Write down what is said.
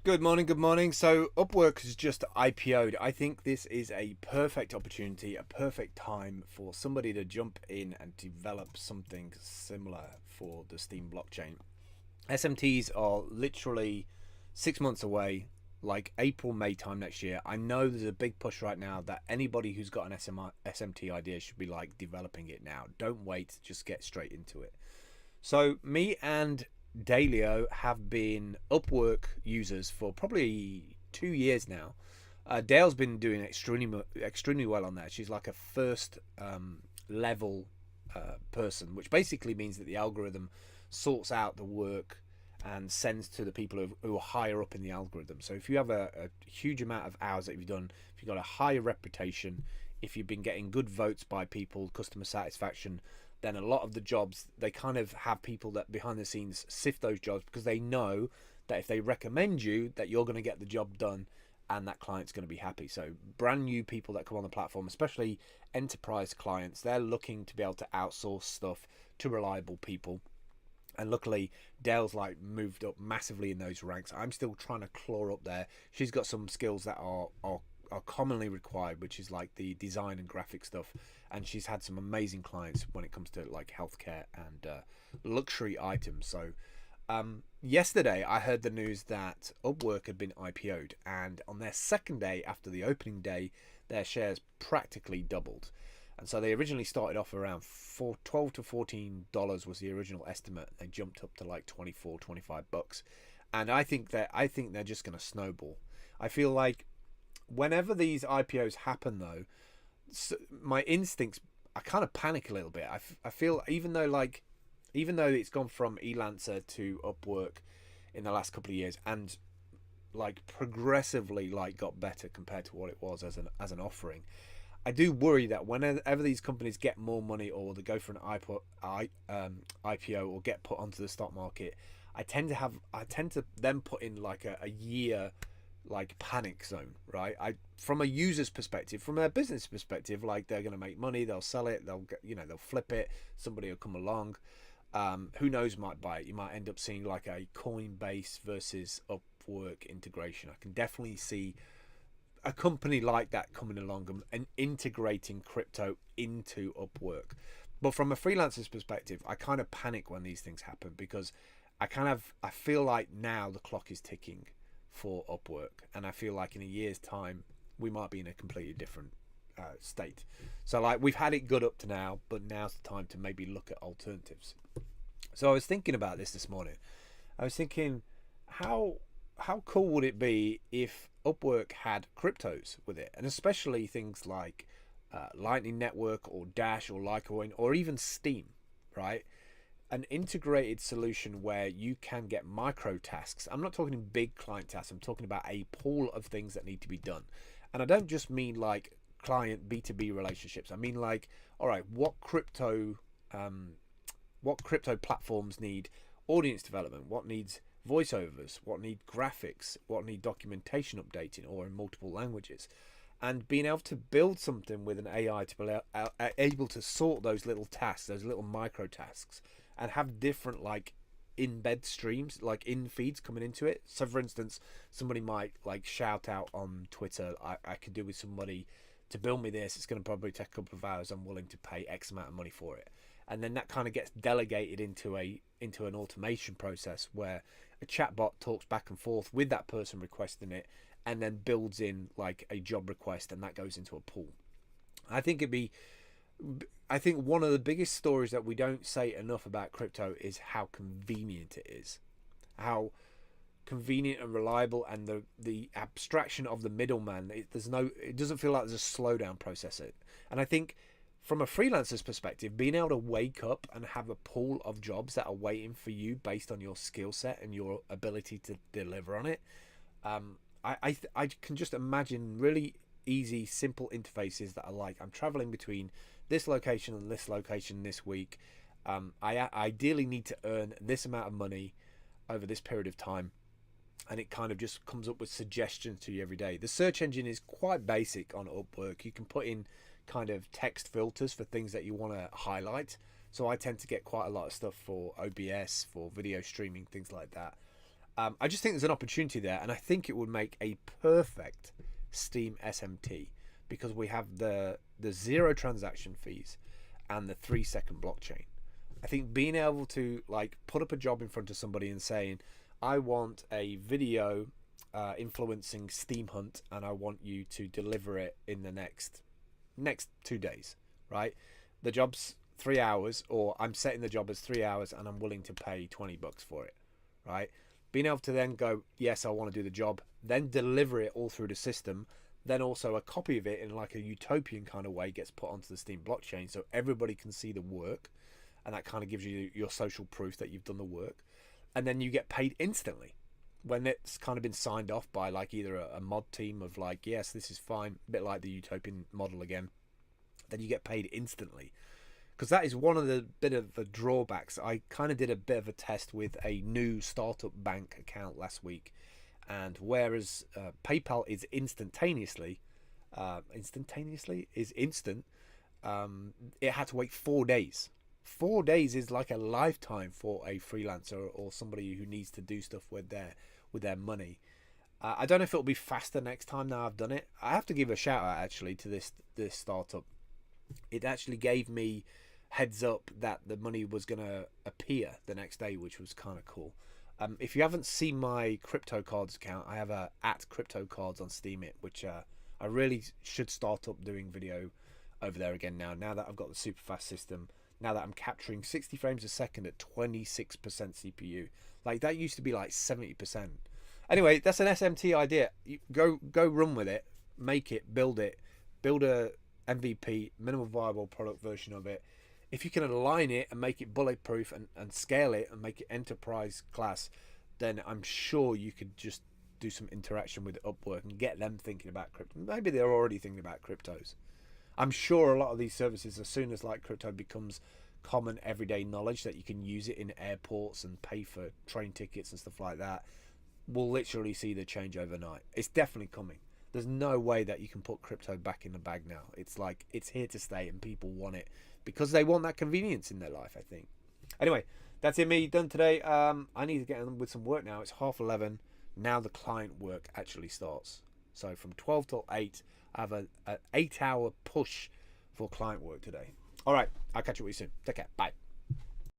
Good morning, good morning. So Upwork has just IPO'd. I think this is a perfect opportunity, a perfect time for somebody to jump in and develop something similar for the Steam blockchain. SMTs are literally 6 months away, like April, May time next year. I know there's a big push right now that anybody who's got an SMT idea should be like developing it now. Don't wait, just get straight into it. So me and Dalio have been Upwork users for probably 2 years now. Dale's been doing extremely well on there. She's like a first level person, which basically means that the algorithm sorts out the work and sends to the people who are higher up in the algorithm. So if you have a huge amount of hours that you've done, if you've got a higher reputation, if you've been getting good votes by people, customer satisfaction, then a lot of the jobs, they kind of have people that behind the scenes sift those jobs because they know that if they recommend you, that you're going to get the job done and that client's going to be happy. So brand new people that come on the platform, especially enterprise clients, they're looking to be able to outsource stuff to reliable people. And luckily, Dale's like moved up massively in those ranks. I'm still trying to claw up there. She's got some skills that are commonly required, which is like the design and graphic stuff. And she's had some amazing clients when it comes to like healthcare and luxury items. So yesterday, I heard the news that Upwork had been IPO'd, and on their second day after the opening day, their shares practically doubled. And so they originally started off around $12 to $14 was the original estimate. They jumped up to like 24, $25. And I think they're just going to snowball. I feel like whenever these IPOs happen, though, my instincts, I kind of panic a little bit. I feel even though it's gone from Elancer to Upwork in the last couple of years, and like progressively like got better compared to what it was as an offering. I do worry that whenever these companies get more money or they go for an IPO or get put onto the stock market, I tend to then put in like a year like panic zone, right? From a user's perspective, from a business perspective, like they're going to make money, they'll sell it, they'll flip it, somebody will come along. Who knows might buy it. You might end up seeing like a Coinbase versus Upwork integration. I can definitely see a company like that coming along and integrating crypto into Upwork. But from a freelancer's perspective, I kind of panic when these things happen because I feel like now the clock is ticking for Upwork, and I feel like in a year's time we might be in a completely different state. So like we've had it good up to now, but now's the time to maybe look at alternatives. So I was thinking about this morning. I was thinking, how how cool would it be if Upwork had cryptos with it, and especially things like Lightning Network or Dash or Litecoin or even Steem, right? An integrated solution where you can get micro tasks. I'm not talking big client tasks. I'm talking about a pool of things that need to be done, and I don't just mean like client B2B relationships. I mean like, all right, um, what crypto platforms need audience development, what needs voiceovers, what need graphics, what need documentation updating or in multiple languages, and being able to build something with an AI to be able to sort those little tasks, those little micro tasks, and have different like embed streams, like in feeds coming into it. So for instance, somebody might like shout out on Twitter, I could do with somebody to build me this, it's going to probably take a couple of hours, I'm willing to pay X amount of money for it. And then that kind of gets delegated into an automation process where a chatbot talks back and forth with that person requesting it, and then builds in like a job request, and that goes into a pool. I think it'd be I think one of the biggest stories that we don't say enough about crypto is how convenient it is. How convenient and reliable, and the abstraction of the middleman. It doesn't feel like there's a slowdown process. And I think from a freelancer's perspective, being able to wake up and have a pool of jobs that are waiting for you based on your skill set and your ability to deliver on it, I can just imagine really easy, simple interfaces that are like, I'm traveling between this location and this location this week. I ideally need to earn this amount of money over this period of time, and it kind of just comes up with suggestions to you every day. The search engine is quite basic on Upwork. You can put in kind of text filters for things that you want to highlight. So I tend to get quite a lot of stuff for OBS, for video streaming, things like that. I just think there's an opportunity there, and I think it would make a perfect Steem SMT because we have the 0 transaction fees and the 3-second blockchain. I think being able to like put up a job in front of somebody and saying, I want a video influencing Steam Hunt, and I want you to deliver it in the next 2 days, right? The job's 3 hours, or I'm setting the job as 3 hours and I'm willing to pay $20 for it, right? Being able to then go, yes, I want to do the job, then deliver it all through the system, then also a copy of it in like a utopian kind of way gets put onto the Steam blockchain so everybody can see the work, and that kind of gives you your social proof that you've done the work, and then you get paid instantly when it's kind of been signed off by like either a mod team of like, yes, this is fine, a bit like the utopian model again. Then you get paid instantly, because that is one of the bit of the drawbacks. I kind of did a bit of a test with a new startup bank account last week, and whereas PayPal is instant, it had to wait 4 days. 4 days is like a lifetime for a freelancer or somebody who needs to do stuff with their money. I don't know if it'll be faster next time now I've done it. I have to give a shout out actually to this startup. It actually gave me heads up that the money was going to appear the next day, which was kind of cool. If you haven't seen my crypto cards account, I have a @cryptocards on Steemit, which I really should start up doing video over there again now that I've got the super fast system, now that I'm capturing 60 frames a second at 26% CPU. Like that used to be like 70%. Anyway, that's an SMT idea. You go run with it, make it, build a MVP, minimum viable product version of it. If you can align it and make it bulletproof and scale it and make it enterprise class, then I'm sure you could just do some interaction with Upwork and get them thinking about crypto. Maybe they're already thinking about cryptos. I'm sure a lot of these services, as soon as like crypto becomes common everyday knowledge that you can use it in airports and pay for train tickets and stuff like that, we'll literally see the change overnight. It's definitely coming. There's no way that you can put crypto back in the bag now. It's like it's here to stay and people want it because they want that convenience in their life, I think. Anyway, that's it, me done today. I need to get on with some work now. It's 11:30. Now the client work actually starts. So from 12 till 8, I have an 8-hour push for client work today. All right, I'll catch you with you soon. Take care. Bye.